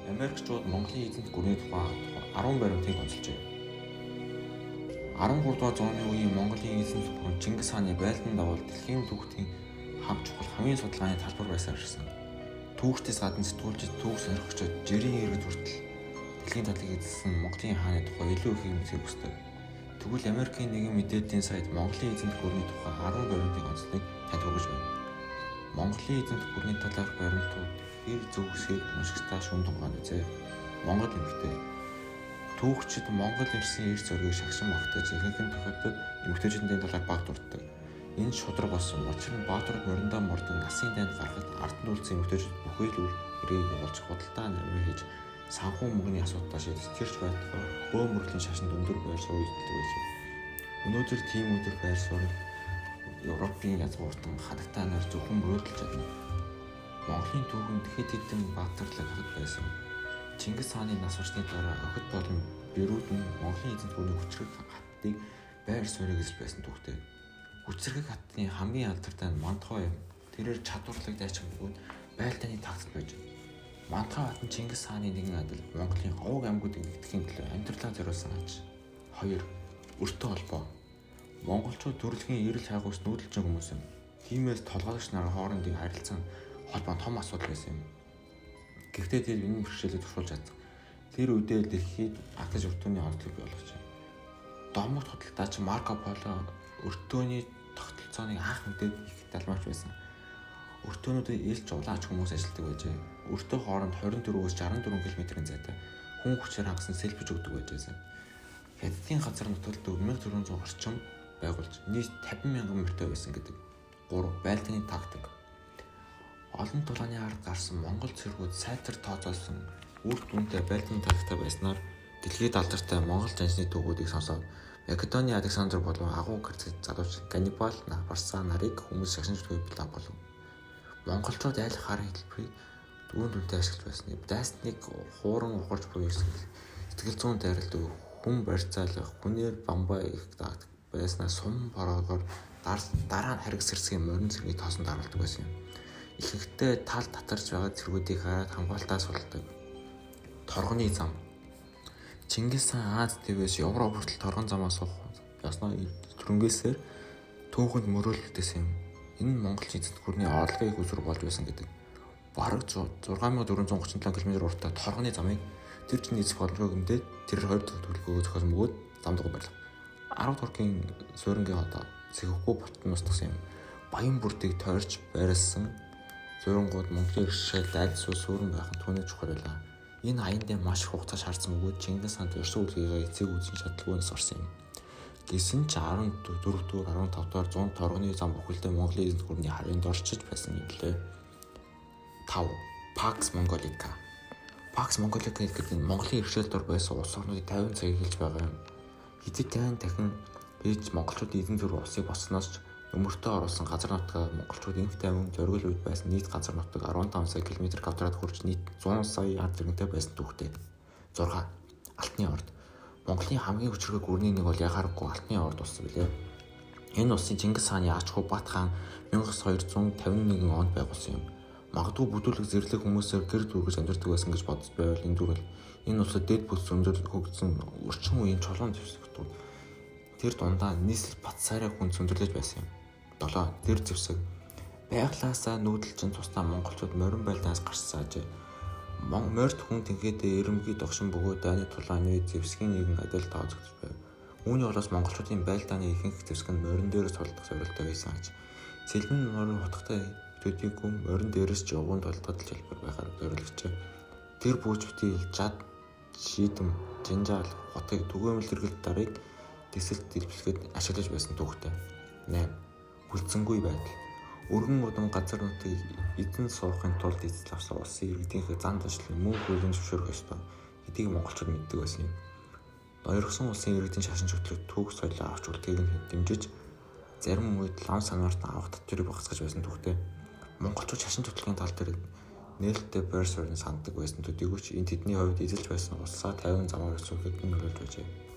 Америкчууд Монголын эзэнт гүрний тухай 10 баримтыг онцолжээ. 13 дугаар зууны үеийн Монголын эзэнт гүрэн Чингис хааны байлдан давал дэлхийн түүхтийн чухал хамгийн судалгааны талбар байсаар ирсэн. Түүхтээс гадна сэтгүүлчид, түүх сонирхогчид жирийн иргэд хүртэл дэлхийн талыг эзэлсэн Монголын хааны тухай илүү их мэдхийг хүсдэг. Тэгвэл Америкийн нэгэн мэдээллийн сайт Монголын эзэнт гүрний тухай 10 баримтыг онцлохыг танд хүргэж байна. Монголын эзэнт гүрний талаарх баримтууд хэр зөвсгийг уншигчдаа шүүн тунгаан үзээ. Монгол эмэгтэй. Түүхчид Монгол ирсэн эрс зоргийг шагшин магтаж ихэнх нь тохиолдолд эмэгтэйчүүдийн талаар баг дурддаг. Энэ шудраг болсон учир нь Баатарууд мориндоо мордог насын дайнд гарахад ард нь үлдсэн эмэгтэйчүүд бүхэл хэрэг явуулж худалдаа намын хийж санхүү мөнгөний асуудал шийдэж тэрч байтугай бөө мөрлийн шашинд өндөр байр суурь эзэлдэг байсан. Өнөөдөр тийм өдөр байр суурь Европын язгууртан хадагтаанаар зөвхөн мөрөөдөлж чадна. Монголын түүхэнд хэд хэдэн баатарлаг хад байсан. Чингис хааны нас барсны дараа охид болон Берүүд нь Монголын эзэнт гүрний хүчрэг хаттыг байр суурийг эзэлж байсан түүхтэй. Хүчрэг хаттны хамгийн алдартай нь Мантхой юм. Тэрээр чадварлаг дайчин бөгөөд байлдааны тагтд байж. Мантхой хат нь Чингис хааны нэгэн адил Монголын овог аймагуудыг нэгтгэхийн төлөө амьдралаа зориулсан аж. 2. Өртөө холбоо. Монголчууд төрөлхийн эрэл хайгуус нүүдэлчин хүмүүс юм. Тиймээс толгойгч нар хоорондын харилцан холбоо том асуудал байсан юм. Гэхдээ тэр энэ бэрхшээлийг туршуулж чадсан. Тэр үедээ дэлхийд атаж өртөөний онцлог болгож байна. Домогт худалдаач Марко Поло өртөөний тогтолцооныг анх мэдээд их далмаач байсан. Өртөөнүүдэд элч улаач хүмүүс ажилладаг байжээ. Өртөө хооронд 24-өөс 64 км-ийн зайтай хүн хүчээр хангасан селфиж өгдөг байжээ. Хятадын газар нутагт 4400 орчим байгуулж нийт 50,000 морьтой байсан гэдэг. 3. Байлдааны тактик. Олон тулааны ард гарсан Монгол цэргүүд сайтар тооцоолсон үр дүнтэй байлдааны тактиктай байснаар дэлхийд алдартай Монгол жаншны түүхүүдийг сонсоод Македоны Александр болон агуу гэрцэд залууч Ганнибал Барса нарыг хүмүүс шашинж төлөвлөлт болов. Монголчууд аль хаар хэлбэрийг дүүн дүнтэй ашиглаж байсан. Дайсныг хууран ухарж буй сэтгэл зүйн дайралд хүн барьцаалах, хүнээр бамбаа их тактик байснаа сум бороогоор дараа нь хариг сэрсгийн морин цэргийг тоосон даруулдаг байсан юм. Ихэнхдээ тал татарч байгаа цэргүүдийг хараад хамгаалтаа сулдаг. Торгоны зам. Чингис хаан Аз твээс Европ хүртэл торгон замаа суух яснаа төрөнгөөсөр түүхэнд мөрөөлөлтөөс юм. Энэ нь Монгол эзэнт гүрний орлогыг үзүр болж байсан гэдэг. Бараг 6437 км уртаа торгоны замыг тэр чинь эзэх болгоо гэмдээд тэр 20 төлөвлөгөө зохиосон бөгөөд замд барьлаа. 10 туркийн суурингийн одоо сэхэвгүй бутан устгасан юм. Баян бүрдийг тойрч байрлсан суурингууд Монголын иршээл дайдсуу суурин байх нь түүний чухал байлаа. Энэ аяндаа маш их хугацаа шаардсан бөгөөд Чингис хаан төрсөн үлгийгээ эцэг үзэн шатлгүйнээс орсон юм. Гэсэн ч 14-р 15-р зуунд торгоны зам бүхэлдээ Монголын эзэнт гүрний харьяанд орчиж байсан юм лээ. 5. Pax Mongolica. Pax Mongolica гэдэг нь Монголын иршээл дор байсан улс орнуудыг 50 цагийг хэлж байгаа юм. Хэдий дахин хийж монголчуудын эзэн зүрх улсыг босноос ч өмөртөө оруулсан газар нутгаа монголчууд инх тайван зориул үед байсан нийт газар нутаг 15 сая км2-д хүрч нийт 100 сая ард иргэнтэй байсан түүхтэй. 6. Алтны орд. Монголын хамгийн хүчрэг гүрний нэг бол яхааргүй Алтны орд улс билээ. Энэ улсыг Чингис хааны ач хүү Бат хаан 1251 онд байгуулсан юм. Магадгүй бүдүүлэг зэрлэг хүмүүсээр гэр дүргэж амьдардаг байсан гэж бодож байвал энэ дүрэл энэ улсад дэд бүс өндөр хөгжсөн өрчин үеийн чулуун зэвсэгтүүд. Тэр дундаа нийслэл бат сайраа хүн зөндөрлөж байсан юм. 7. Тэр зэвсэг. Байглаасаа нүүдэлчин тусдаа монголчууд морин байлдаанаас гарсан ажээ. Морьт хүн тэнхээдээ эрэмгийн догшин бөгөөд дайны тулааны зэвсгийн нэгэн адил тооцогдож байв. Үүний улаас монголчуудын байлдааны ихэнх зэвсэг нь морин дээрээс сулдах зорилттой байсан аж. Сэлмэн морин хутгатай төдийгүй морин дээрээс ч явган толдгод залбир байхаар зориулжээ. Тэр бүжбтий жад, шийдэм, жинжаал, хотыг түгээмэл хэрэглэлт дарыг тэсэлт дэлбэлгээд ашиглаж байсан түүхтэй. 8. Хүлцэнгүй байдал. Өргөн удам газар нутгийг эзэн суухын тулд эзэл авсан улсын иргэдийнхээ зан заншлыг мөн хуулийн зөвшөөрөх ёстой гэдгийг монголчууд мэддэг байсан юм. Ноёрхсон улсын иргэдийн шашин чөтгөлд түүх соёлоо авч үлдэхийг дэмжиж зарим үед лам санаарт авах татварыг багасгаж байсан түүхтэй. Монголчууд шашин чөтгөлийн тал дээр нээлттэй байр суурийг санддаг байсан төдийгүй ч энэ тэдний хувьд эзэлж байсан улсаа 50 замаар өсгөхөд нөлөөлж байжээ.